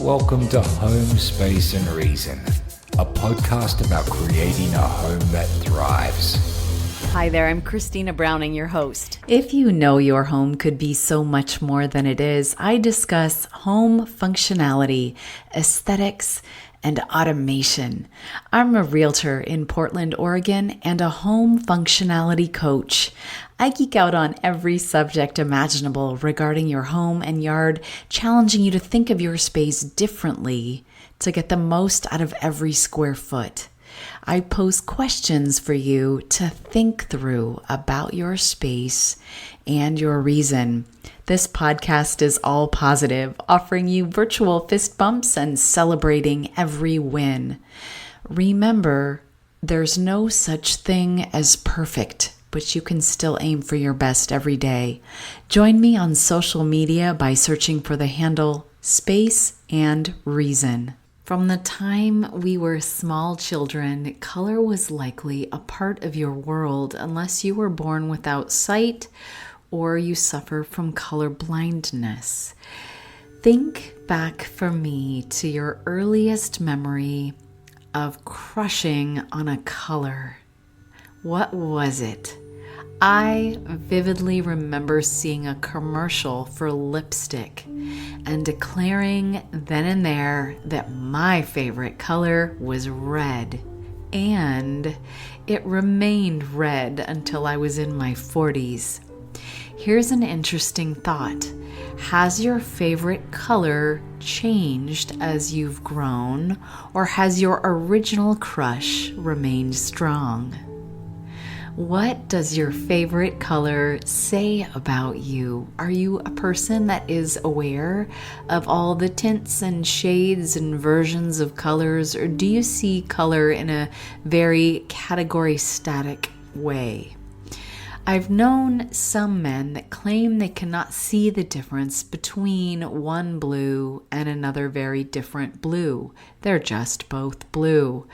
Welcome to Home, Space and Reason, a podcast about creating a home that thrives. Hi there, I'm Christina Browning, your host. If you know your home could be so much more than it is, I discuss home functionality, aesthetics, and automation. I'm a realtor in Portland, Oregon, and a home functionality coach. I geek out on every subject imaginable regarding your home and yard, challenging you to think of your space differently to get the most out of every square foot. I pose questions for you to think through about your space and your reason. This podcast is all positive, offering you virtual fist bumps and celebrating every win. Remember, there's no such thing as perfect, but you can still aim for your best every day. Join me on social media by searching for the handle Space and Reason. From the time we were small children, color was likely a part of your world unless you were born without sight or you suffer from color blindness. Think back for me to your earliest memory of crushing on a color. What was it? I vividly remember seeing a commercial for lipstick and declaring then and there that my favorite color was red. And it remained red until I was in my 40s. Here's an interesting thought. Has your favorite color changed as you've grown, or has your original crush remained strong? What does your favorite color say about you? Are you a person that is aware of all the tints and shades and versions of colors, or do you see color in a very category static way? I've known some men that claim they cannot see the difference between one blue and another very different blue. They're just both blue.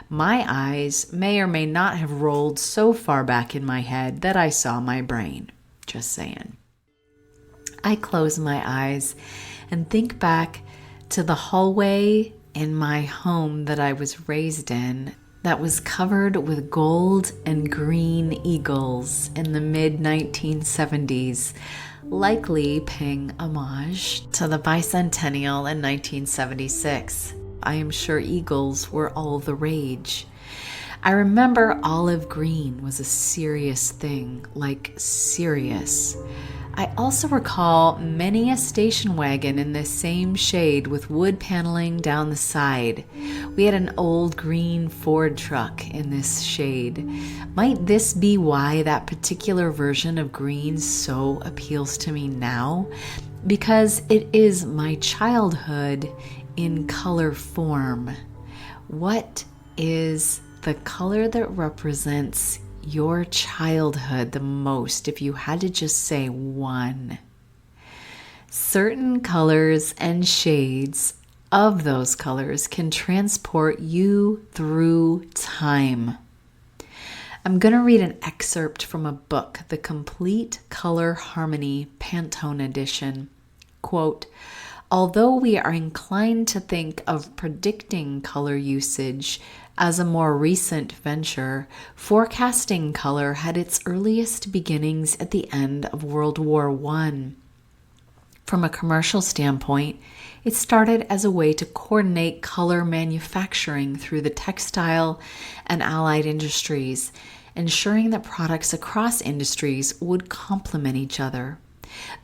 My eyes may or may not have rolled so far back in my head that I saw my brain. Just saying. I close my eyes and think back to the hallway in my home that I was raised in that was covered with gold and green eagles in the mid-1970s, likely paying homage to the bicentennial in 1976. I am sure eagles were all the rage. I remember olive green was a serious thing, like serious. I also recall many a station wagon in this same shade with wood paneling down the side. We had an old green Ford truck in this shade. Might this be why that particular version of green so appeals to me now? Because it is my childhood in color form. What is the color that represents your childhood the most, if you had to just say one? Certain colors and shades of those colors can transport you through time. I'm going to read an excerpt from a book, The Complete Color Harmony Pantone Edition. Quote, although we are inclined to think of predicting color usage as a more recent venture, forecasting color had its earliest beginnings at the end of World War I. From a commercial standpoint, it started as a way to coordinate color manufacturing through the textile and allied industries, ensuring that products across industries would complement each other.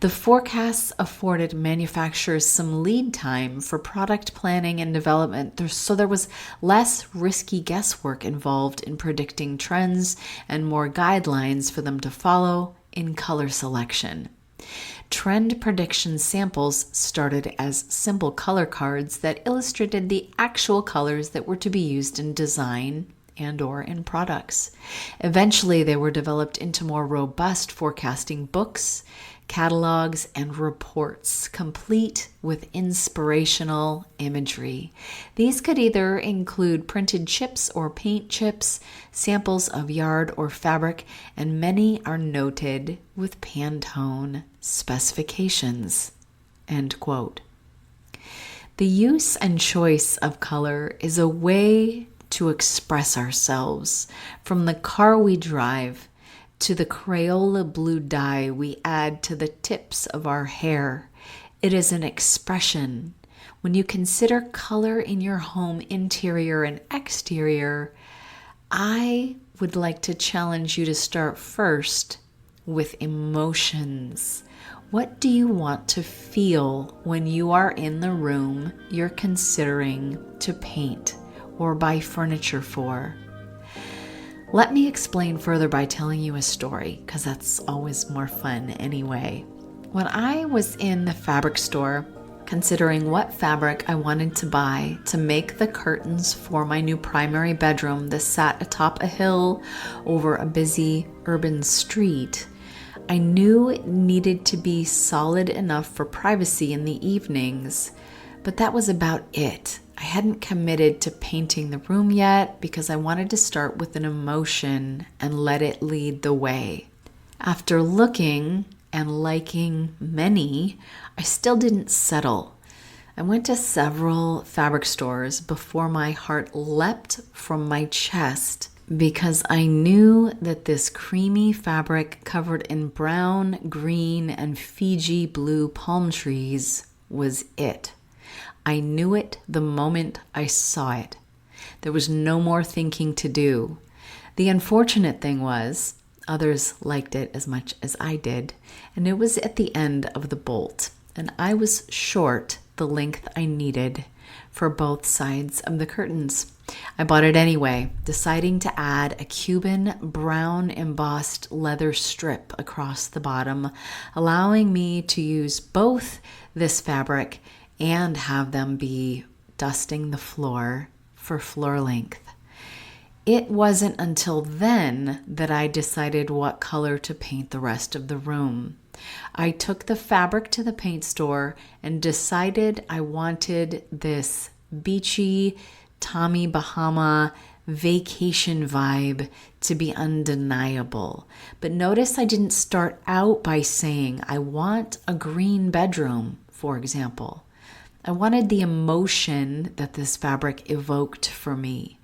The forecasts afforded manufacturers some lead time for product planning and development, so there was less risky guesswork involved in predicting trends and more guidelines for them to follow in color selection. Trend prediction samples started as simple color cards that illustrated the actual colors that were to be used in design and/or in products. Eventually, they were developed into more robust forecasting books, catalogs, and reports, complete with inspirational imagery. These could either include printed chips or paint chips, samples of yard or fabric, and many are noted with Pantone specifications. End quote. The use and choice of color is a way to express ourselves, from the car we drive to the Crayola blue dye we add to the tips of our hair. It is an expression. When you consider color in your home, interior and exterior, I would like to challenge you to start first with emotions. What do you want to feel when you are in the room you're considering to paint or buy furniture for? Let me explain further by telling you a story, because that's always more fun anyway. When I was in the fabric store, considering what fabric I wanted to buy to make the curtains for my new primary bedroom that sat atop a hill over a busy urban street, I knew it needed to be solid enough for privacy in the evenings, but that was about it. I hadn't committed to painting the room yet because I wanted to start with an emotion and let it lead the way. After looking and liking many, I still didn't settle. I went to several fabric stores before my heart leapt from my chest, because I knew that this creamy fabric covered in brown, green, and Fiji blue palm trees was it. I knew it the moment I saw it. There was no more thinking to do. The unfortunate thing was, others liked it as much as I did, and it was at the end of the bolt, and I was short the length I needed for both sides of the curtains. I bought it anyway, deciding to add a Cuban brown embossed leather strip across the bottom, allowing me to use both this fabric and have them be dusting the floor for floor length. It wasn't until then that I decided what color to paint the rest of the room. I took the fabric to the paint store and decided I wanted this beachy Tommy Bahama vacation vibe to be undeniable. But notice I didn't start out by saying I want a green bedroom, for example. I wanted the emotion that this fabric evoked for me.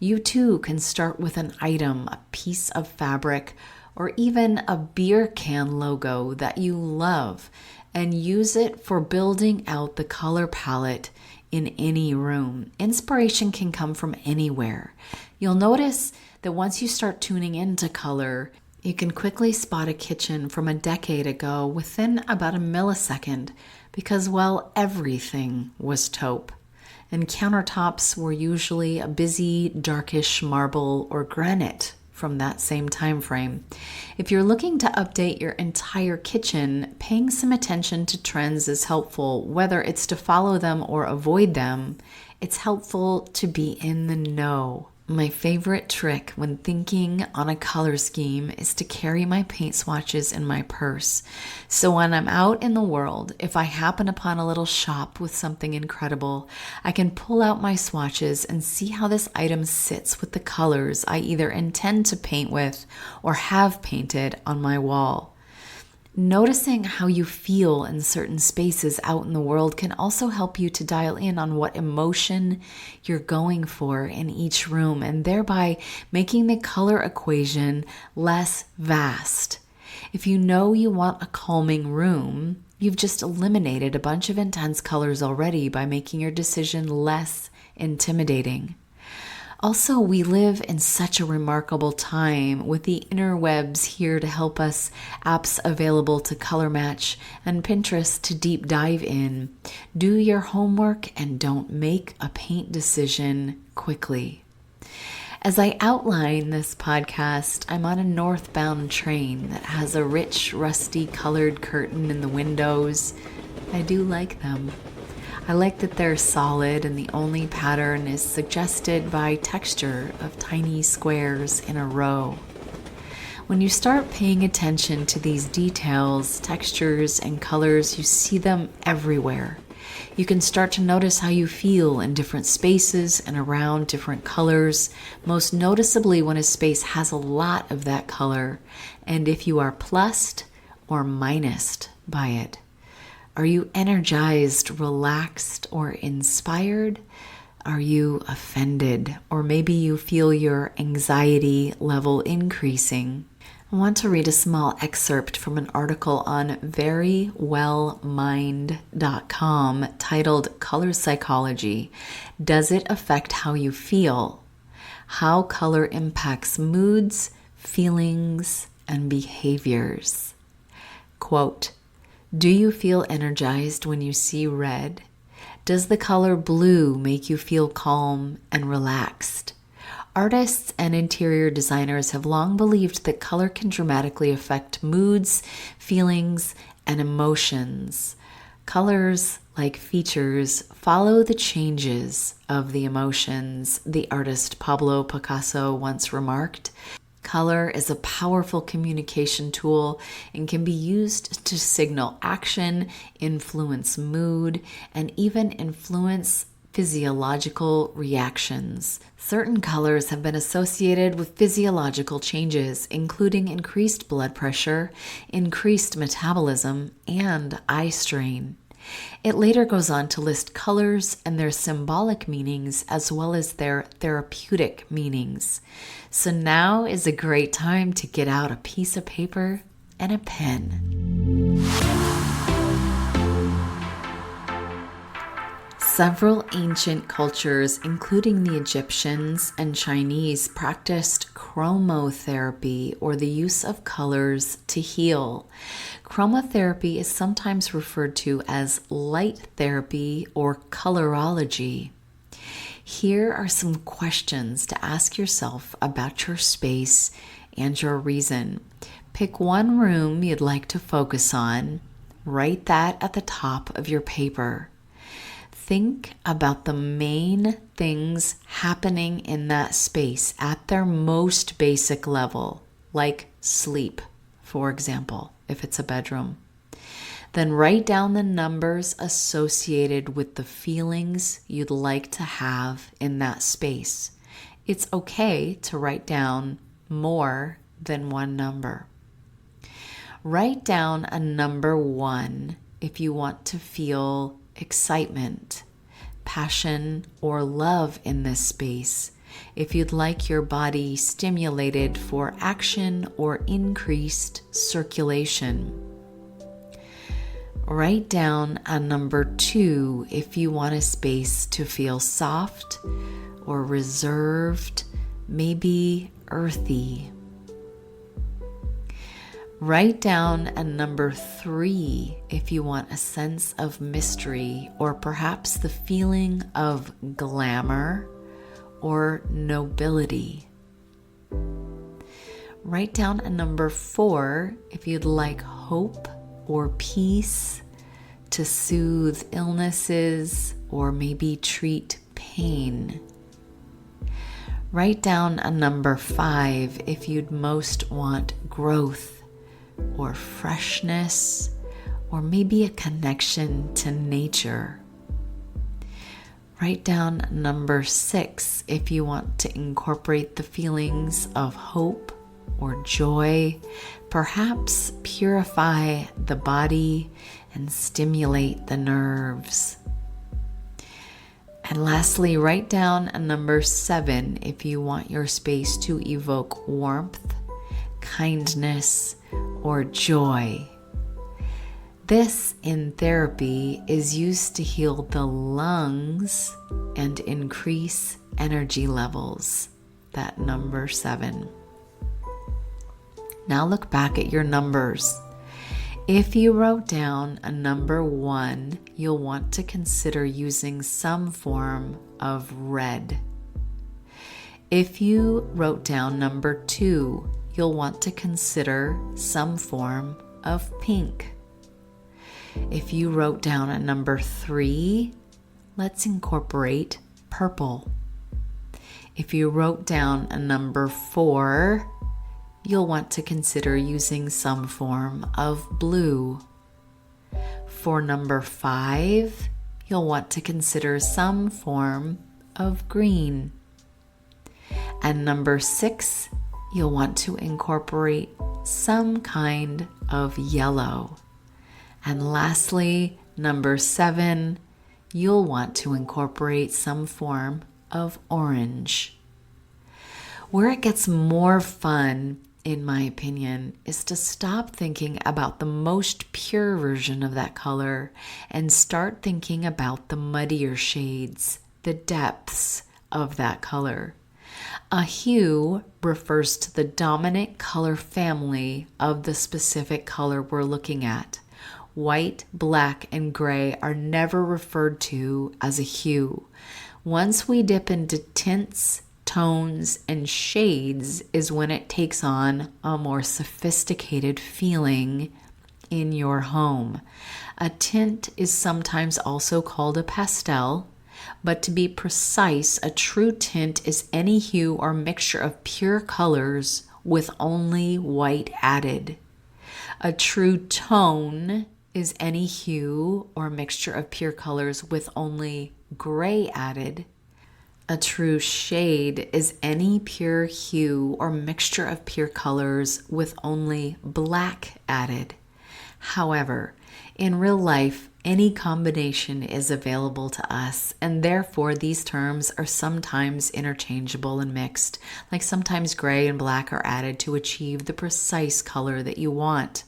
You too can start with an item, a piece of fabric, or even a beer can logo that you love, and use it for building out the color palette in any room. Inspiration can come from anywhere. You'll notice that once you start tuning into color, you can quickly spot a kitchen from a decade ago within about a millisecond because, well, everything was taupe. And countertops were usually a busy, darkish marble or granite from that same time frame. If you're looking to update your entire kitchen, paying some attention to trends is helpful. Whether it's to follow them or avoid them, it's helpful to be in the know. My favorite trick when thinking on a color scheme is to carry my paint swatches in my purse. So when I'm out in the world, if I happen upon a little shop with something incredible, I can pull out my swatches and see how this item sits with the colors I either intend to paint with or have painted on my wall. Noticing how you feel in certain spaces out in the world can also help you to dial in on what emotion you're going for in each room, and thereby making the color equation less vast. If you know you want a calming room, you've just eliminated a bunch of intense colors already by making your decision less intimidating. Also, we live in such a remarkable time with the interwebs here to help us, apps available to color match, and Pinterest to deep dive in. Do your homework and don't make a paint decision quickly. As I outline this podcast, I'm on a northbound train that has a rich, rusty colored curtain in the windows. I do like them. I like that they're solid and the only pattern is suggested by texture of tiny squares in a row. When you start paying attention to these details, textures, and colors, you see them everywhere. You can start to notice how you feel in different spaces and around different colors, most noticeably when a space has a lot of that color, and if you are plussed or minused by it. Are you energized, relaxed, or inspired? Are you offended? Or maybe you feel your anxiety level increasing. I want to read a small excerpt from an article on verywellmind.com titled Color Psychology. Does it affect how you feel? How color impacts moods, feelings, and behaviors. Quote, do you feel energized when you see red? Does the color blue make you feel calm and relaxed? Artists and interior designers have long believed that color can dramatically affect moods, feelings, and emotions. Colors, like features, follow the changes of the emotions, the artist Pablo Picasso once remarked. Color is a powerful communication tool and can be used to signal action, influence mood, and even influence physiological reactions. Certain colors have been associated with physiological changes, including increased blood pressure, increased metabolism, and eye strain. It later goes on to list colors and their symbolic meanings as well as their therapeutic meanings. So now is a great time to get out a piece of paper and a pen. Several ancient cultures, including the Egyptians and Chinese, practiced chromotherapy, or the use of colors to heal. Chromotherapy is sometimes referred to as light therapy or colorology. Here are some questions to ask yourself about your space and your reason. Pick one room you'd like to focus on. Write that at the top of your paper. Think about the main things happening in that space at their most basic level, like sleep, for example, if it's a bedroom. Then write down the numbers associated with the feelings you'd like to have in that space. It's okay to write down more than one number. Write down a number 1 if you want to feel excitement, passion, or love in this space. If you'd like your body stimulated for action or increased circulation. Write down a number 2 if you want a space to feel soft or reserved, maybe earthy. Write down a number 3 if you want a sense of mystery or perhaps the feeling of glamour or nobility. Write down a number 4 if you'd like hope or peace to soothe illnesses or maybe treat pain. Write down a number 5 if you'd most want growth or freshness, or maybe a connection to nature. Write down number 6 if you want to incorporate the feelings of hope or joy, perhaps purify the body and stimulate the nerves. And lastly, write down a number 7 if you want your space to evoke warmth, kindness, or joy. This in therapy is used to heal the lungs and increase energy levels, that number 7. Now look back at your numbers. If you wrote down a number 1, you'll want to consider using some form of red. If you wrote down number 2, you'll want to consider some form of pink. If you wrote down a number 3, let's incorporate purple. If you wrote down a number 4, you'll want to consider using some form of blue. For number 5, you'll want to consider some form of green. And number 6, you'll want to incorporate some kind of yellow. And lastly, Number 7, you'll want to incorporate some form of orange. Where it gets more fun, in my opinion, is to stop thinking about the most pure version of that color and start thinking about the muddier shades, the depths of that color. A hue refers to the dominant color family of the specific color we're looking at. White, black, and gray are never referred to as a hue. Once we dip into tints, tones, and shades is when it takes on a more sophisticated feeling in your home. A tint is sometimes also called a pastel, but to be precise, a true tint is any hue or mixture of pure colors with only white added. A true tone is any hue or mixture of pure colors with only gray added. A true shade is any pure hue or mixture of pure colors with only black added. However, in real life, any combination is available to us, and therefore these terms are sometimes interchangeable and mixed, like sometimes gray and black are added to achieve the precise color that you want.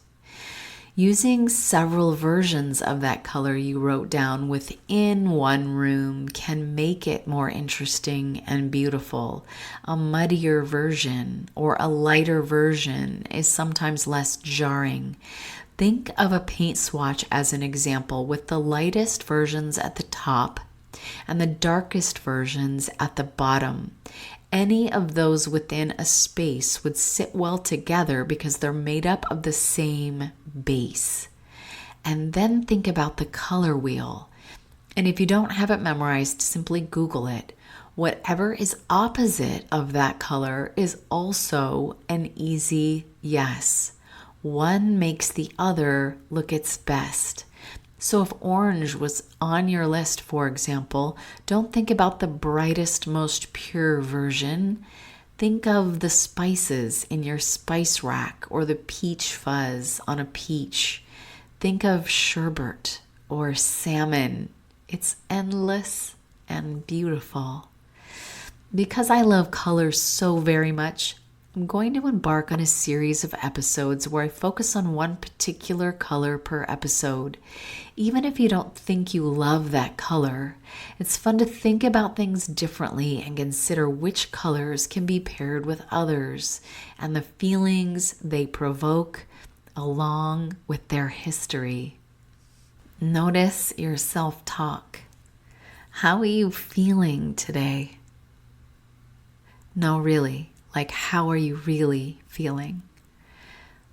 Using several versions of that color you wrote down within one room can make it more interesting and beautiful. A muddier version or a lighter version is sometimes less jarring. Think of a paint swatch as an example, with the lightest versions at the top and the darkest versions at the bottom. Any of those within a space would sit well together because they're made up of the same base. And then think about the color wheel. And if you don't have it memorized, simply Google it. Whatever is opposite of that color is also an easy yes. One makes the other look its best. So if orange was on your list, for example, don't think about the brightest, most pure version. Think of the spices in your spice rack or the peach fuzz on a peach. Think of sherbet or salmon. It's endless and beautiful. Because I love colors so very much, I'm going to embark on a series of episodes where I focus on one particular color per episode. Even if you don't think you love that color, it's fun to think about things differently and consider which colors can be paired with others and the feelings they provoke along with their history. Notice your self-talk. How are you feeling today? No, really. Like, how are you really feeling?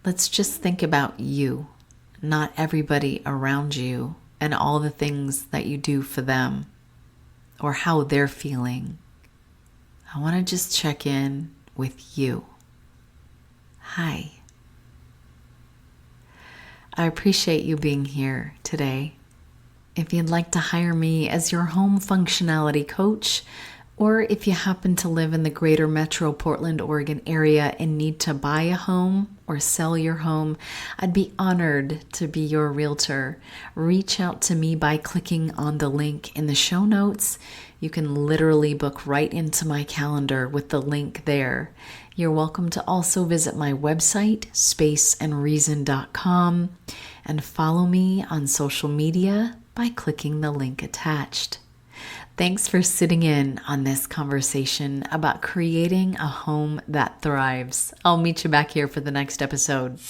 Let's just think about you, not everybody around you and all the things that you do for them or how they're feeling. I want to just check in with you. Hi. I appreciate you being here today. If you'd like to hire me as your home functionality coach, or if you happen to live in the greater metro Portland, Oregon area and need to buy a home or sell your home, I'd be honored to be your realtor. Reach out to me by clicking on the link in the show notes. You can literally book right into my calendar with the link there. You're welcome to also visit my website, spaceandreason.com, and follow me on social media by clicking the link attached. Thanks for sitting in on this conversation about creating a home that thrives. I'll meet you back here for the next episode.